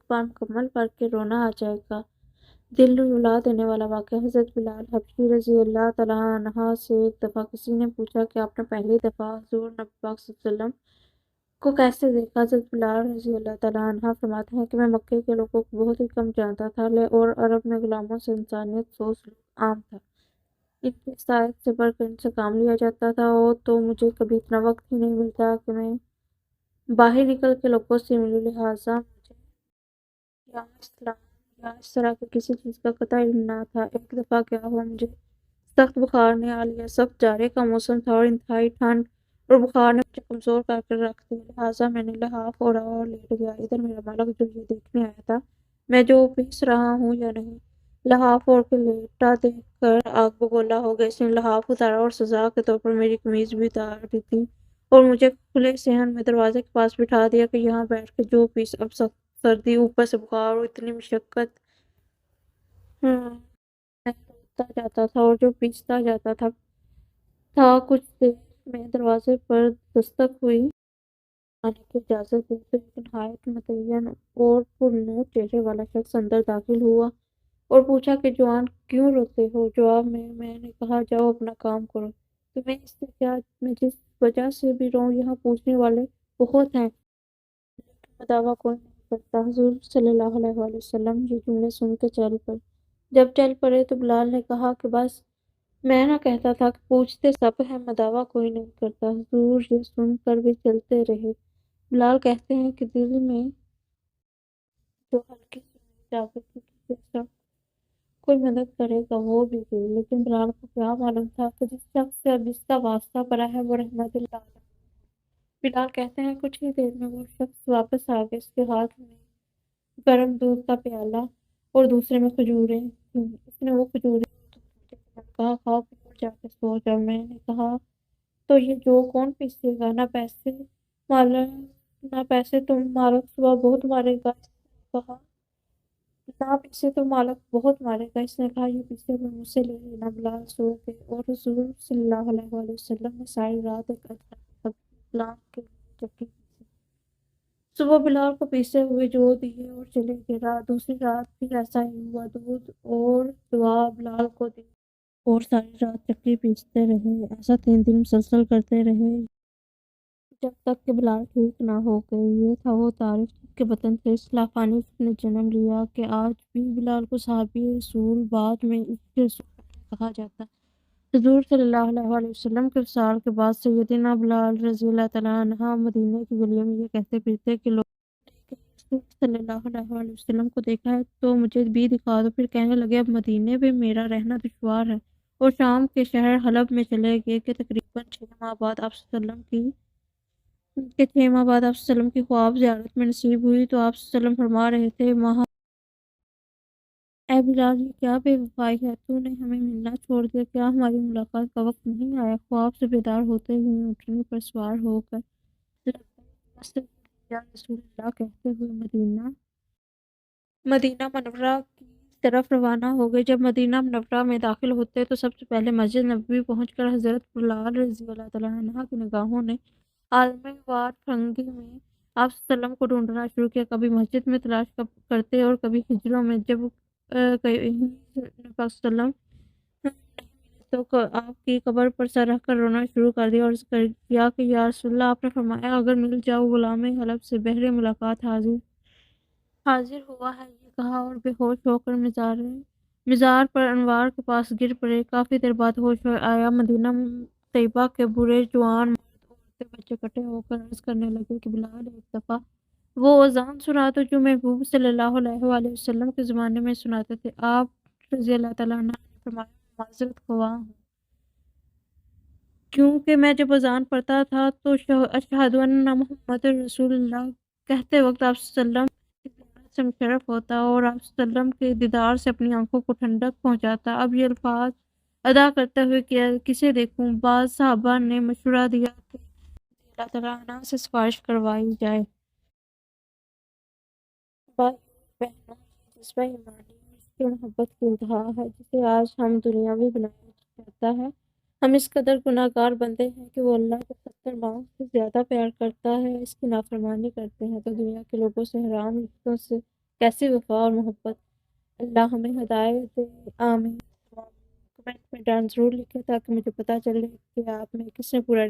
بار مکمل پڑھ کے رونا آ جائے گا۔ دل رلا دینے والا واقعہ۔ حضرت بلال حبشی رضی اللہ تعالیٰ عنہ سے ایک دفعہ کسی نے پوچھا کہ آپ نے پہلی دفعہ حضور نبی پاک صلی اللہ علیہ وسلم کو کیسے دیکھا؟ حضرت بلال رضی اللہ تعالیٰ عنہ فرماتے ہیں کہ میں مکے کے لوگوں کو بہت ہی کم جانتا تھا اور عرب میں غلاموں سے انسانیت سوچ عام تھا۔ ان کی سائے سے بڑھ کر ان سے کام لیا جاتا تھا، اور تو مجھے کبھی اتنا وقت ہی نہیں ملتا کہ میں باہر نکل کے لوگوں سے ملوں، لہٰذا مجھے یا اسلام یا اس طرح کی کسی چیز کا قطعی علم نہ تھا۔ ایک دفعہ کیا ہوا، مجھے سخت بخار نے آ لیا۔ سخت جارے کا موسم تھا اور انتہائی ٹھنڈ اور بخار نے مجھے کمزور کر کے رکھ دیا، لہٰذا میں نے لحاف اوڑھا اور لیٹ گیا۔ ادھر میرا مالک جو یہ دیکھنے آیا تھا میں جو پیس رہا ہوں یا نہیں، لحاف اوڑھ کے لیٹا دیکھ کر آگ بگولا ہو گیا۔ اس نے لحاف اتارا اور سزا کے طور پر میری قمیض بھی اتار دی اور مجھے کھلے صحن میں دروازے کے پاس بٹھا دیا کہ یہاں بیٹھ کے جو پیس۔ اب سخت سردی، اوپر سے بخار اور اتنی مشقت، میں روتا جاتا تھا اور جو پیستا جاتا تھا۔ کچھ دیر میں دروازے پر دستک ہوئی۔ آنے کی اجازت دی تو ایک نہایت متعین اور پرنور چہرے والا شخص اندر داخل ہوا اور پوچھا کہ جوان کیوں روتے ہو؟ جواب میں نے کہا جاؤ اپنا کام کرو، تمہیں اس سے کیا؟ میں جس وجہ سے بھی رہوں یہاں پوچھنے والے بہت ہیں لیکن مداوع کوئی نہیں کرتا۔ حضور صلی اللہ علیہ وآلہ وسلم یہ جملے سن کے چل پڑے۔ جب چل پڑے تو بلال نے کہا کہ بس میں نہ کہتا تھا کہ پوچھتے سب ہیں مداوع کوئی نہیں کرتا۔ حضور یہ سن کر بھی چلتے رہے۔ بلال کہتے ہیں کہ دل میں جو ہلکی سی امید جاگی تھی کہ جس شخص کوئی مدد کرے گا وہ بھی گئی، لیکن بلال کو کیا معلوم تھا کہ جس شخص سے اب اس کا واسطہ پڑا ہے وہ رحمت اللہ علیہ۔ بلال کہتے ہیں کچھ ہی دیر میں وہ شخص واپس آ گیا۔ اس کے ہاتھ میں گرم دودھ کا پیالہ اور دوسرے میں کھجوریں تھیں۔ اس نے وہ کھجوریں کہا کھاؤ پھر اور جا کے سو جاؤ۔ میں نے کہا تو یہ جو کون پیسے گا؟ نہ پیسے تو مالک صبح بہت مارے گا۔ اس نے کہا نہ پیسے تو مالک بہت مارے گا۔ اس نے کہا یہ پیسے میں مجھ سے لے لینا۔ بلال سو گئے اور حضور صلی اللہ علیہ وآلہ وسلم نے ساری رات ایک غلام کے لیے چکی پیسی۔ صبح بلال کو پیسے ہوئے جو دیے اور چلے گئے۔ دوسری رات بھی ایسا ہی ہوا، دودھ اور دعا بلال کو دی اور ساری رات چکی پیستے رہے۔ ایسا 3 دن مسلسل کرتے رہے جب تک کہ بلال ٹھیک نہ ہو گئے۔ یہ تھا وہ طارف جس کے بطن سے اصلاح پانی نے جنم لیا کہ آج بھی بلال کو صحابی رسول، بعد میں عشق رسول کہا جاتا ہے۔ حضور صلی اللہ علیہ وآلہ وسلم کے وصال کے بعد سیدنا بلال رضی اللہ تعالیٰ عنہ مدینے کی گلیوں میں یہ کہتے پھرتے کہ لوگوں نے رسول صلی اللہ علیہ وآلہ وسلم کو دیکھا ہے تو مجھے بھی دکھا دو۔ پھر کہنے لگے اب مدینے میں میرا رہنا دشوار ہے، اور شام کے شہر حلب میں چلے گئے کہ تقریباً 6 ماہ بعد آپ صلی اللہ علیہ وسلم کی خواب زیارت میں نصیب ہوئی تو آپ صلی اللہ علیہ وسلم فرما رہے تھے اے بلال یہ کیا بے وفائی ہے، تو نے ہمیں ملنا چھوڑ دیا، کیا ہماری ملاقات کا وقت نہیں آیا؟ خواب سے بیدار ہوتے ہی اونٹنی پر سوار ہو کر یا رسول اللہ کہتے ہوئے مدینہ منورہ کی طرف روانہ ہو گئے۔ جب مدینہ منورہ میں داخل ہوتے تو سب سے پہلے مسجد نبوی پہنچ کر حضرت بلال رضی اللہ تعالیٰ عنہ کی نگاہوں نے عالم وار فرنگی میں آپ صلی اللہ علیہ وسلم کو ڈھونڈنا شروع کیا، کبھی مسجد میں تلاش کرتے اور کبھی ہجروں میں۔ جب کہیں نبی پاک صلی اللہ علیہ وسلم نہیں ملے تو آپ کی قبر پر سر رکھ کر رونا شروع کر دیا اور عرض کیا کہ یا رسول اللہ، آپ نے فرمایا اگر مل جاؤ غلام حلب سے بہر ملاقات حاضر ہوا ہے، یہ کہا اور بے ہوش ہو کر مزار پر انوار کے پاس گر پڑے۔ کافی دیر بعد ہوش آیا۔ مدینہ طیبہ کے بوڑھے جوان مرد عورتیں بچے اکٹھے ہو کر عرض کرنے لگے کہ بلال ایک دفعہ وہ اذان سنا دو جو محبوب صلی اللہ علیہ وآلہ وسلم کے زمانے میں سناتے تھے۔ آپ رضی اللہ تعالیٰ عنہ نے فرمایا میں معذرت خواہ ہوں کیونکہ میں جب اذان پڑھتا تھا تو اشہد ان محمد رسول اللہ کہتے وقت آپ صلی اللہ علیہ وسلم کی زیارت سے مشرف ہوتا اور آپ صلی اللہ علیہ وسلم کے دیدار سے اپنی آنکھوں کو ٹھنڈک پہنچاتا۔ اب یہ الفاظ ادا کرتے ہوئے کسے دیکھوں؟ بعض صحابہ نے مشورہ دیا کہ اللہ تعالیٰ عنہ سے سفارش کروائی جائے۔ بہنوں یہ جذبہ ایمانی اور اس کی محبت کی انتہا ہے جسے آج ہم دنیاوی بنایا جاتا ہے۔ ہم اس قدر گناہگار بندے ہیں کہ وہ اللہ کو 70 ماؤں سے زیادہ پیار کرتا ہے، اس کی نافرمانی کرتے ہیں تو دنیا کے لوگوں سے حرام رشتوں سے کیسی وفا اور محبت۔ اللہ ہمیں ہدایت دے، آمین۔ کمنٹ میں ڈان ضرور لکھیں تاکہ مجھے پتہ چلے کہ آپ میں کس نے پورا